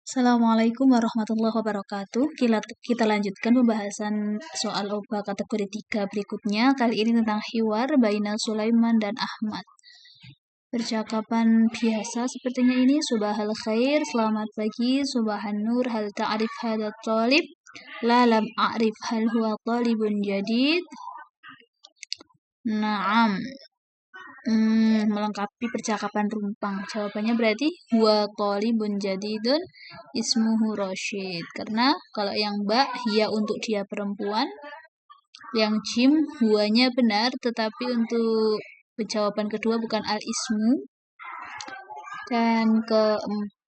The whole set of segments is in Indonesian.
Assalamualaikum warahmatullahi wabarakatuh. Kita lanjutkan pembahasan soal OBA kategori 3 berikutnya. Kali ini tentang hiwar baina Sulaiman dan Ahmad. Percakapan biasa sepertinya ini. Subahal khair, selamat pagi. Subahan nur, hal ta'rif hadha talib? La lam a'rif, hal huwa talibun jadid? Naam. Melengkapi percakapan rumpang. Jawabannya berarti huwa talibun jadidun ismuhu Rashid. Karena kalau yang ba hiya untuk dia perempuan, yang jim huwanya benar, tetapi untuk jawaban kedua bukan al-ismu. Dan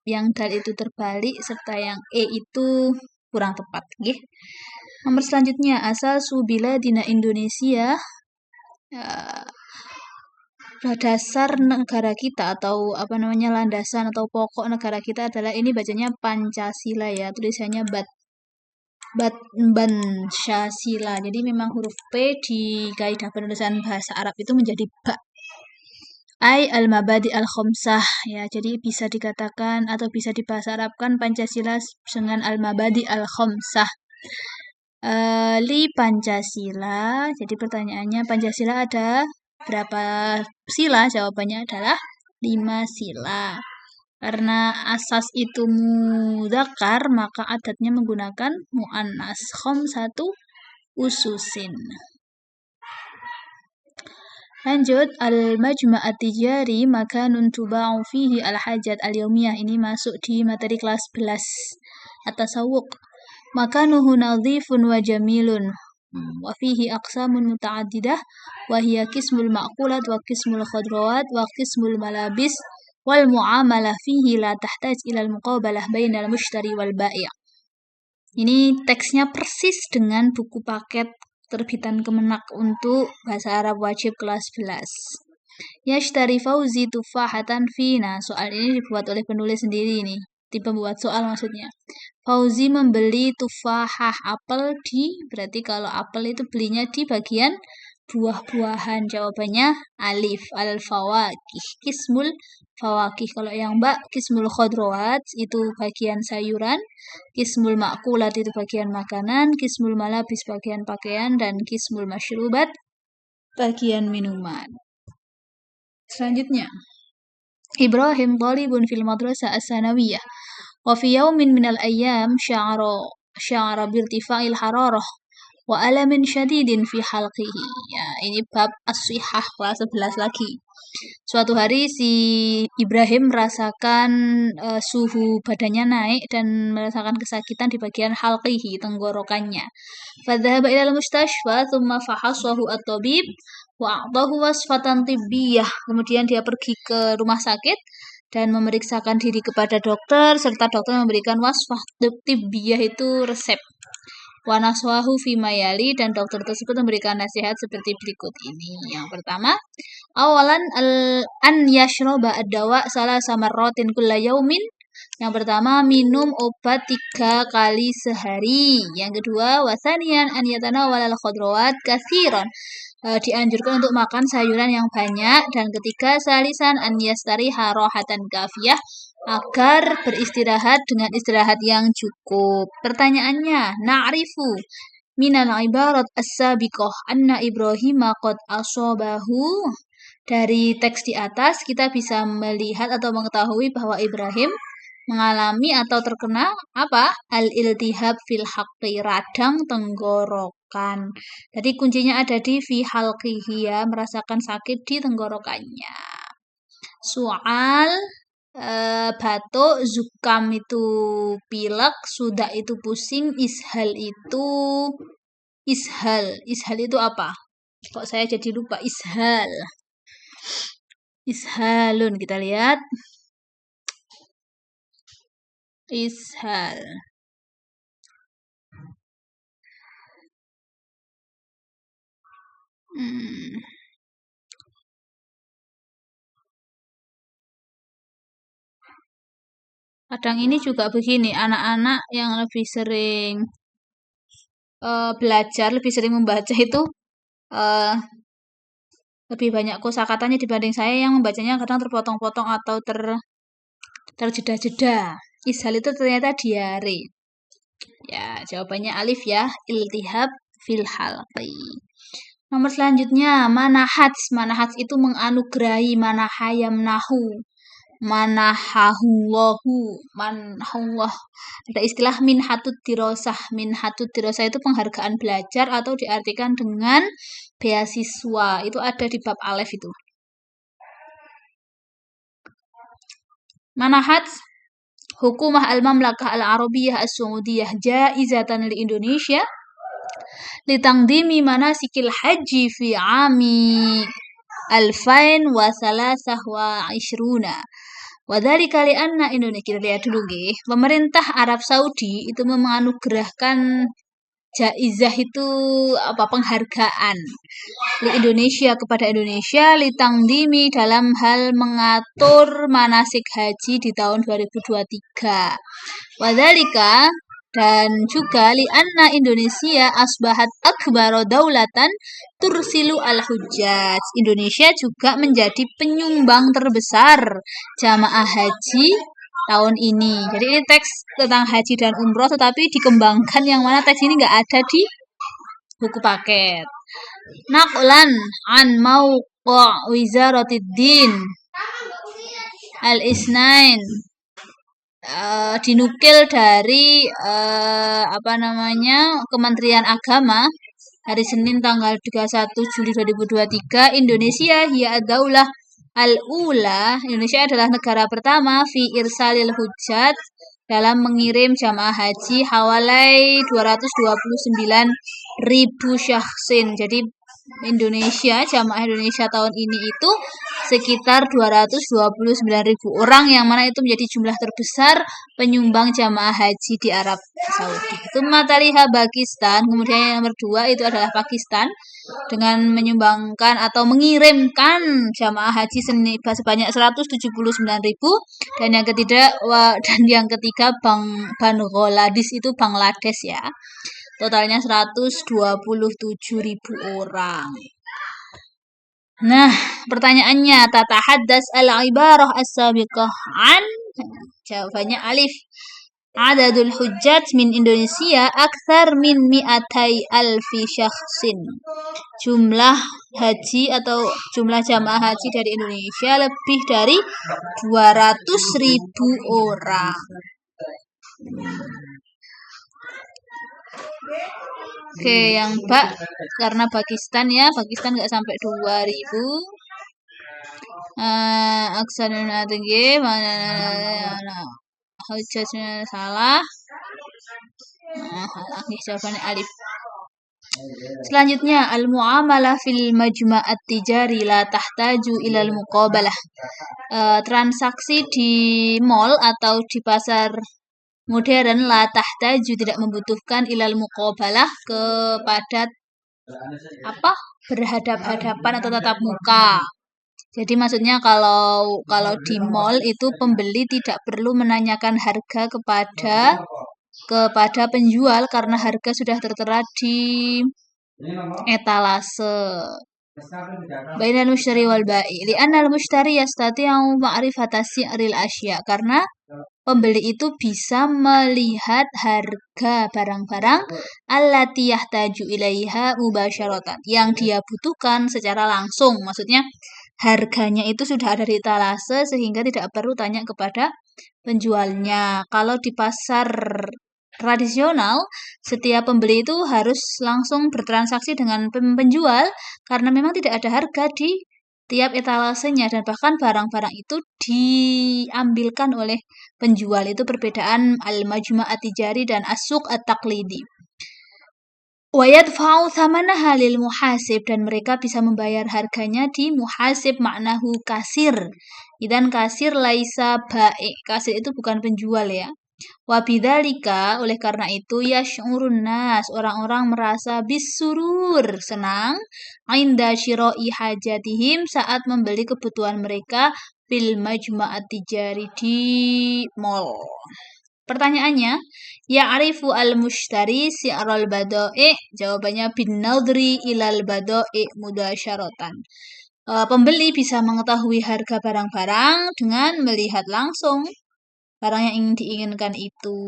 yang dal itu terbalik serta yang e itu kurang tepat, nggih. Nomor selanjutnya asal subila dina Indonesia. Dasar negara kita atau landasan atau pokok negara kita adalah ini bacanya Pancasila ya, tulisannya Bansasila. Jadi memang huruf P di kaidah penulisan bahasa Arab itu menjadi ba. Ai al-mabadi al-khamsah ya, jadi bisa dikatakan atau bisa dibahasa Arabkan Pancasila dengan al-mabadi al-khamsah. Li Pancasila. Jadi pertanyaannya Pancasila ada berapa sila? Jawabannya adalah 5 sila. Karena asas itu mudzakkar, maka adatnya menggunakan muannas. Khamsatu ususin. Lanjut, al-majma' at-tijari makanun tuba'u fihi al-hajat al-yaumiyah. Ini masuk di materi kelas 11 at-tasawwuq. Makanuhu nadhifun wa jamilun. Wa fihi aqsamun muta'addidah wa hiya qismul ma'kulat wa qismul khadrawat wa qismul malabis wal mu'amalah fihi la tahtaj ilal muqabalah bainal mushtari wal bai'. Ini teksnya persis dengan buku paket terbitan Kemenak untuk bahasa Arab wajib kelas 11. Yashtari Fauzi tufahatan fina. Soal ini dibuat oleh penulis sendiri nih. Di pembuat soal maksudnya. Fauzi membeli tufahah apel berarti kalau apel itu belinya di bagian buah-buahan. Jawabannya alif, al-fawakih, kismul fawakih. Kalau yang ba, kismul khodrawat itu bagian sayuran, kismul makulat itu bagian makanan, kismul malabis bagian pakaian, dan kismul masyrubat bagian minuman. Selanjutnya, Ibrahim talibun fil madrasah as-sanawiyah. Wa fi yawmin minal ayyam sya'ara birtifa'il hararah wa alamin syadidin fi halqihi. Ya, ini bab as-sihah kelas 11 lagi. Suatu hari si Ibrahim merasakan suhu badannya naik dan merasakan kesakitan di bagian halqihi, tenggorokannya. Fadhahaba ilal mustashfa thumma fahassahu at-tabib wa a'tahu wasfatan tibbiyah. Kemudian dia pergi ke rumah sakit dan memeriksakan diri kepada dokter, serta dokter memberikan wasfah tibbiyah itu resep. Wa naswahu fi mayali, dan dokter tersebut memberikan nasihat seperti berikut ini. Yang pertama, awalan an yashroba ad-dawa salasa marratin kulla yaumin. Yang pertama, minum obat 3 kali sehari. Yang kedua, wasanian an yatanawala al-khadrawat katsiran. Dianjurkan untuk makan sayuran yang banyak. Dan ketiga, salisan an yastariha rohatan kafiyah, agar beristirahat dengan istirahat yang cukup. Pertanyaannya, na'rifu minal ibarat as-sabiqah anna Ibrahima qad asobahu. Dari teks di atas kita bisa melihat atau mengetahui bahwa Ibrahim mengalami atau terkena apa? Al-iltihab fil haqqi, radang tenggorokan. Jadi kuncinya ada di fi halqihi ya, merasakan sakit di tenggorokannya. Soal batuk, zukam itu pilek, sudah itu pusing, ishal itu apa? Kok saya jadi lupa ishal. Ishalun, kita lihat. Ishal. Kadang ini juga begini, anak-anak yang lebih sering belajar, lebih sering membaca itu lebih banyak kosakatanya dibanding saya yang membacanya kadang terpotong-potong atau terjeda-jeda. Ishal itu ternyata diare. Ya, jawabannya alif ya, iltihab fil halqi. Nomor selanjutnya, manahats. Manahats itu menganugerahi, manahayam nahu. Manahahullahu, manahullah. Ada istilah minhatut dirosah. Minhatut dirosah itu penghargaan belajar atau diartikan dengan beasiswa. Itu ada di bab alif itu. Manahats Hukumah al-Mamlakah al-Arabiyah as-Saudiyah jaizatan li Indonesia litangdimi manasikil haji fi ami 2023. Wadhalika li'anna Indonesia. Kita lihat dulu nggih. Pemerintah Arab Saudi itu menganugerahkan jaizah itu penghargaan di Indonesia kepada Indonesia litangdimi dalam hal mengatur manasik haji di tahun 2023. Wadhalika dan juga li'anna Indonesia asbahat akbaro daulatan tursilu al-hujjaj. Indonesia juga menjadi penyumbang terbesar jamaah haji tahun ini. Jadi ini teks tentang haji dan umroh tetapi dikembangkan yang mana teks ini nggak ada di buku paket. Naqlan an mauqa' Wizaratiddin al-Isnain dinukil dari Kementerian Agama hari Senin tanggal 31 Juli 2023. Indonesia hiya ad-daulah al-ula. Indonesia adalah negara pertama fi irsalil hujjat dalam mengirim jamaah haji hawalai 229.000 syakhsin. Jadi jamaah Indonesia tahun ini itu sekitar 229.000 orang yang mana itu menjadi jumlah terbesar penyumbang jamaah haji di Arab Saudi. Itu mataliha Pakistan, kemudian yang nomor 2 itu adalah Pakistan dengan menyumbangkan atau mengirimkan jamaah haji sebanyak 179.000 dan yang ketiga Bangladesh itu Bangladesh ya. Totalnya 127.000 orang. Nah, pertanyaannya tatahaddas al-ibarah as-sabiqah an. Jawabannya alif. Adadul hujjat min Indonesia akthar min mi'atai alfi syakhsin. Jumlah haji atau jumlah jamaah haji dari Indonesia lebih dari 200.000 orang. Oke, yang bak karena Pakistan ya, Pakistan nggak sampai 2.000. Aksanuna tinggi, mana hujjatnya salah. Jawabannya alif. Selanjutnya al-muamalah fil majma'at tijari la tahtaju ilal muqabalah. Transaksi di mall atau di pasar modern la tahtaju tidak membutuhkan ilal muqabalah kepada berhadap-hadapan atau tatap muka. Jadi maksudnya kalau di mall itu pembeli tidak perlu menanyakan harga kepada penjual karena harga sudah tertera di etalase. Bainal mushtari wal bai' li'anna al-mushtari yastati'u ma'rifata si'ril asya, karena pembeli itu bisa melihat harga barang-barang allati yahtaju ilaiha mubasyaratan, yang dia butuhkan secara langsung. Maksudnya harganya itu sudah ada di etalase sehingga tidak perlu tanya kepada penjualnya. Kalau di pasar tradisional, setiap pembeli itu harus langsung bertransaksi dengan penjual karena memang tidak ada harga di tiap etalasenya dan bahkan barang-barang itu diambilkan oleh penjual. Itu perbedaan al-majma'at tijari dan as-suq at-taqlidi. Wa yadfa'u thamanaha lil muhasib, dan mereka bisa membayar harganya di muhasib, maknahu kasir. Dan kasir laisa ba'i'. Kasir itu bukan penjual ya. Wa bidzalika, oleh karena itu yash'urun nas, orang-orang merasa bisurur, senang, inda syira'i hajatihim, saat membeli kebutuhan mereka fil majma'at tijari di mall. Pertanyaannya, ya'rifu al-mushtari si'ral bada'i'. Jawabannya bin nadri ilal bada'i' mudasyaratan. Pembeli bisa mengetahui harga barang-barang dengan melihat langsung barang yang ingin diinginkan itu.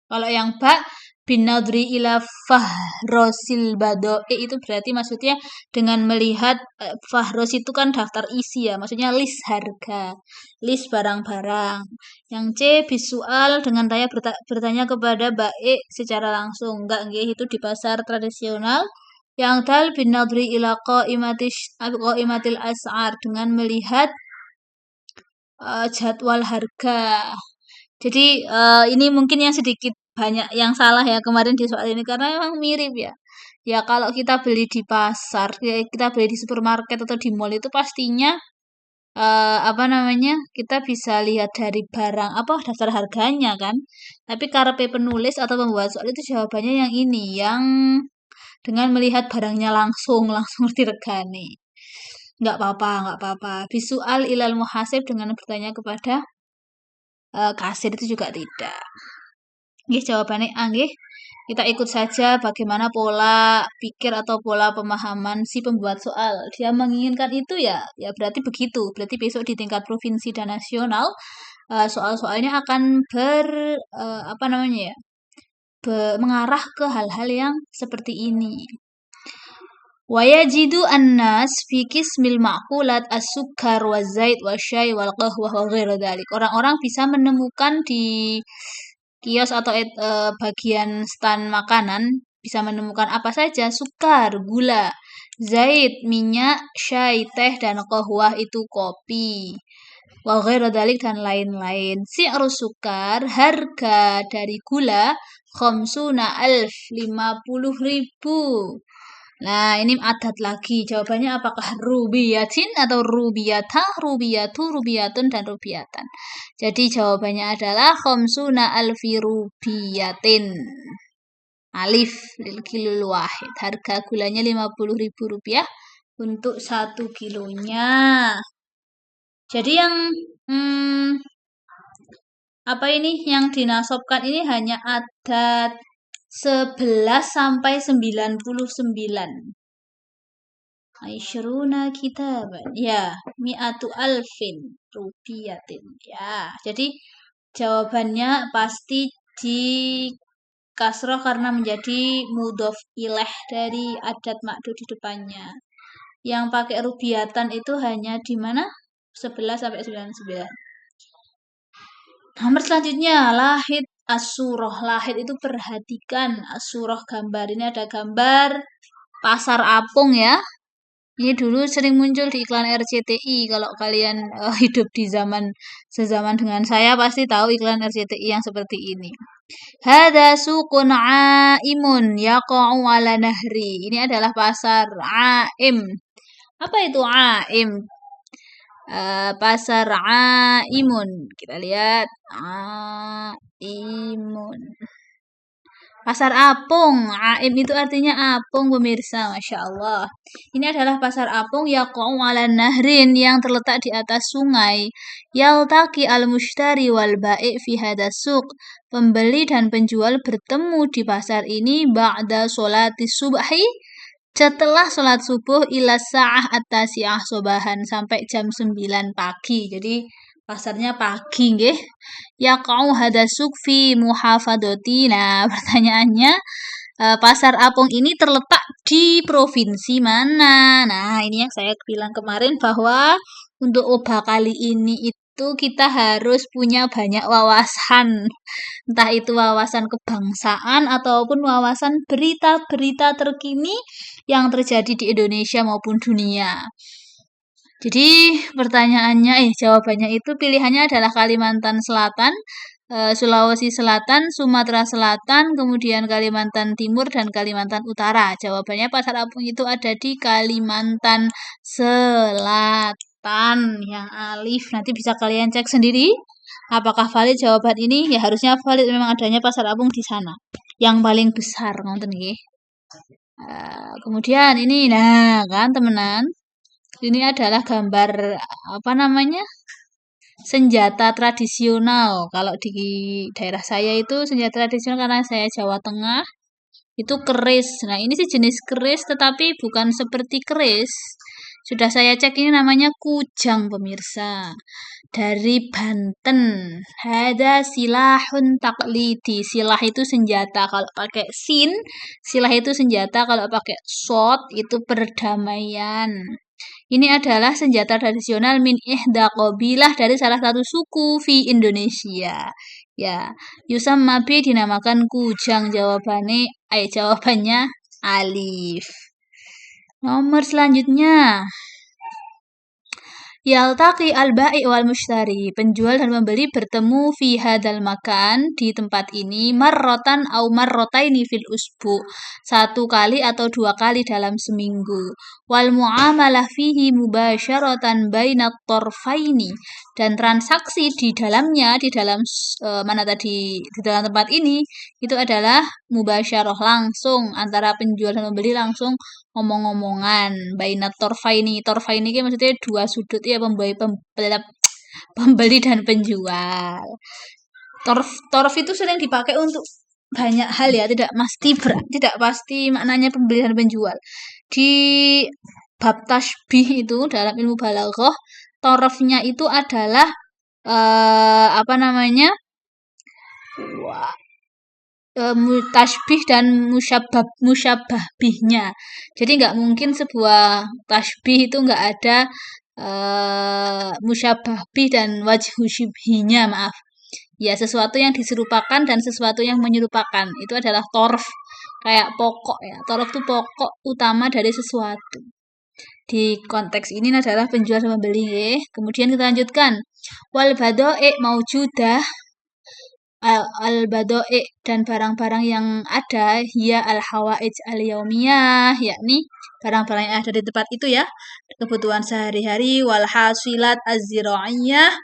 Kalau yang ba bin nadri ila fahrosil badoe itu berarti maksudnya dengan melihat fahros itu kan daftar isi ya, maksudnya list harga, list barang-barang. Yang C bisual dengan tanya bertanya kepada bae secara langsung. Enggak nggih, itu di pasar tradisional. Yang dal bin nadri ila qaimatil as'ar dengan melihat jadwal harga. Jadi ini mungkin yang sedikit banyak yang salah ya kemarin di soal ini karena memang mirip ya. Ya kalau kita beli di pasar, ya kita beli di supermarket atau di mall itu pastinya apa namanya? Kita bisa lihat dari barang apa daftar harganya kan. Tapi karepe penulis atau pembuat soal itu jawabannya yang ini, yang dengan melihat barangnya langsung, langsung diregani. Nggak apa-apa, nggak apa-apa. Visual ilal muhasib dengan bertanya kepada kasir itu juga tidak. Nggih, jawabannya A nggih. Kita ikut saja bagaimana pola pikir atau pola pemahaman si pembuat soal. Dia menginginkan itu ya, ya berarti begitu. Berarti besok di tingkat provinsi dan nasional soal-soalnya akan apa namanya ya? Mengarah ke hal-hal yang seperti ini. Wayajidu annas fi kismil ma'kulat as-sukkar wa zait wa syai wal qahwah wa ghairu dzalik. Orang-orang bisa menemukan di kios atau bagian stand makanan bisa menemukan apa saja, sukar, gula, zait, minyak, syai, teh, dan qahwah itu kopi. Wa ghairu dzalik dan lain-lain. Si'ru sukar, harga dari gula, khamsuna alf, 50.000. Nah, ini adat lagi. Jawabannya apakah rubiyatin atau rubiyata, rubiyatu, rubiyatun, dan rubiyatan. Jadi jawabannya adalah khamsuna alfi rubiyatin. Alif lil kilul wahid. Harga gulanya 50.000 rupiah untuk 1 kilonya. Jadi yang apa ini yang dinasobkan ini hanya adat 11 sampai 99. Aisyuruna kitaban. Ya, mi'atu alfin rupiyatin. Ya, jadi jawabannya pasti di kasroh karena menjadi mudhof ilaih dari adat makdu di depannya. Yang pakai rubiyatan itu hanya di mana? 11 sampai 99. Nomor selanjutnya, lahid as-surah. Lahid itu perhatikan as-surah gambar. Ini ada gambar pasar apung ya. Ini dulu sering muncul di iklan RCTI. Kalau kalian hidup di sezaman dengan saya pasti tahu iklan RCTI yang seperti ini. Hada suqun aimun yaqa'u ala nahri. Ini adalah pasar aim. Apa itu aim? Pasar aimun. Kita lihat aimun. Pasar apung. Aim itu artinya apung pemirsa. Masya Allah. Ini adalah pasar apung yaqa'u ala nahrin yang terletak di atas sungai. Yaltaqi al-mushtari wal ba'i fi hadas suq. Pembeli dan penjual bertemu di pasar ini ba'da sholati subhi. Setelah sholat subuh ila sa'ah at-tasi'ah sobahan sampai jam 9 pagi. Jadi pasarnya pagi nggih. Yaqa'u hadasuk fi muhafadoti. Nah, pertanyaannya pasar apung ini terletak di provinsi mana? Nah, ini yang saya bilang kemarin bahwa untuk OBA kali ini itu kita harus punya banyak wawasan. Entah itu wawasan kebangsaan ataupun wawasan berita-berita terkini yang terjadi di Indonesia maupun dunia. Jadi jawabannya itu pilihannya adalah Kalimantan Selatan, Sulawesi Selatan, Sumatera Selatan, kemudian Kalimantan Timur, dan Kalimantan Utara. Jawabannya pasar apung itu ada di Kalimantan Selatan yang alif. Nanti bisa kalian cek sendiri apakah valid jawaban ini. Ya harusnya valid, memang adanya pasar apung di sana yang paling besar ngonten nggih. Kemudian ini nah kan temenan. Ini adalah gambar apa namanya? Senjata tradisional. Kalau di daerah saya itu senjata tradisional karena saya Jawa Tengah. Itu keris. Nah, ini sih jenis keris tetapi bukan seperti keris. Sudah saya cek ini namanya kujang pemirsa. Dari Banten. Hada silahun taklidi. Silah itu senjata kalau pakai sin. Silah itu senjata kalau pakai sod itu perdamaian. Ini adalah senjata tradisional min ihda qabilah dari salah satu suku di Indonesia. Ya, Yusam Mabi dinamakan kujang jawabannya alif. Nomor selanjutnya. Yaltaqi al-bai' wal mushtari. Penjual dan pembeli bertemu fi hadal makan di tempat ini marrotan au marrotaini fil usbu. Satu kali atau dua kali dalam seminggu. Wal muamalah fihi mubasyaratan bainat torfaini. Dan transaksi di dalamnya, di dalam di dalam tempat ini itu adalah mubasyarah langsung antara penjual dan pembeli langsung ngomong-ngomongan bainat torfaini. Torfaini ini maksudnya dua sudut ya, pembeli dan penjual. Torf itu sering dipakai untuk banyak hal ya, tidak pasti maknanya pembeli dan penjual. Di bab tasbih itu dalam ilmu balaghah, torfnya itu adalah apa namanya? Tasbih dan musyabah bihnya. Jadi nggak mungkin sebuah tasbih itu nggak ada musyabah bih dan wajhu syibhinya, maaf. Ya, sesuatu yang diserupakan dan sesuatu yang menyerupakan. Itu adalah torf. Kayak pokok ya. Torf itu pokok utama dari sesuatu. Di konteks ini adalah penjual dan pembeli. Kemudian kita lanjutkan. Wal badoe maujudah al-bado'i dan barang-barang yang ada hiya al-hawaij al-yaumiyah, yakni barang-barang yang ada di tempat itu ya, kebutuhan sehari-hari, wal hasilat az-zira'iyah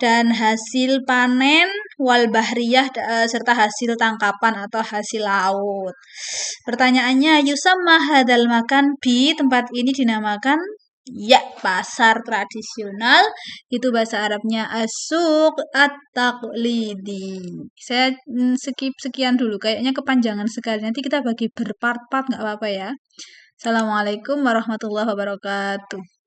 dan hasil panen, wal bahriyah serta hasil tangkapan atau hasil laut. Pertanyaannya, yusamma hadal makan bi, tempat ini dinamakan ya, pasar tradisional. Itu bahasa Arabnya as-suq at-taqlidi. Saya skip sekian dulu. Kayaknya kepanjangan sekali. Nanti kita bagi berpart-part nggak apa-apa ya. Assalamualaikum warahmatullahi wabarakatuh.